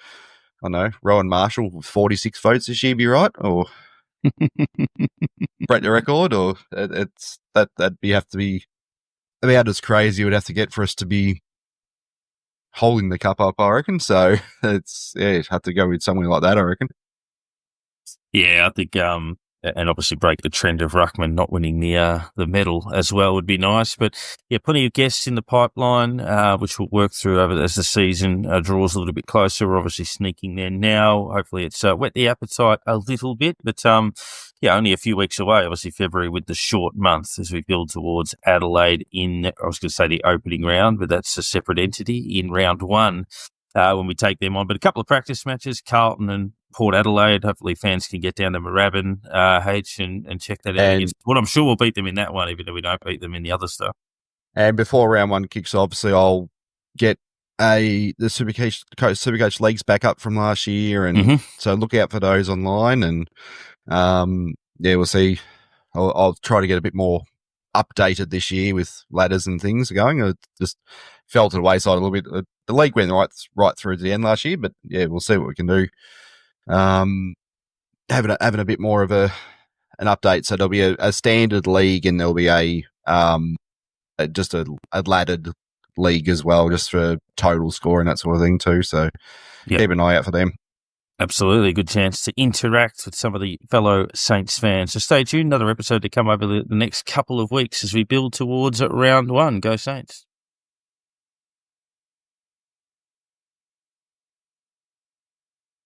I don't know, Rowan Marshall with 46 votes this year be right? Or break the record? Or that'd have to be about as crazy it would have to get for us to be holding the cup up, I reckon. So you'd have to go with something like that, I reckon. Yeah, I think, and obviously break the trend of Ruckman not winning the medal as well would be nice. But yeah, plenty of guests in the pipeline, which we'll work through over as the season draws a little bit closer. We're obviously sneaking there now. Hopefully it's whet the appetite a little bit, but only a few weeks away. Obviously February with the short month as we build towards Adelaide in, I was going to say the opening round, but that's a separate entity in round 1 when we take them on. But a couple of practice matches, Carlton and Port Adelaide. Hopefully fans can get down to Moorabbin, and check that out. Well, I'm sure we'll beat them in that one, even though we don't beat them in the other stuff. And before round 1 kicks off, obviously I'll get the Supercoach leagues back up from last year, and so look out for those online. And we'll see. I'll try to get a bit more updated this year with ladders and things going. It just fell to the wayside a little bit. The league went right through to the end last year, but yeah, we'll see what we can do. Having a bit more of an update, so there'll be a standard league and there'll be just a laddered league as well, just for total score and that sort of thing too. So keep an eye out for them. Absolutely, good chance to interact with some of the fellow Saints fans. So stay tuned, another episode to come over the next couple of weeks as we build towards round 1. Go Saints.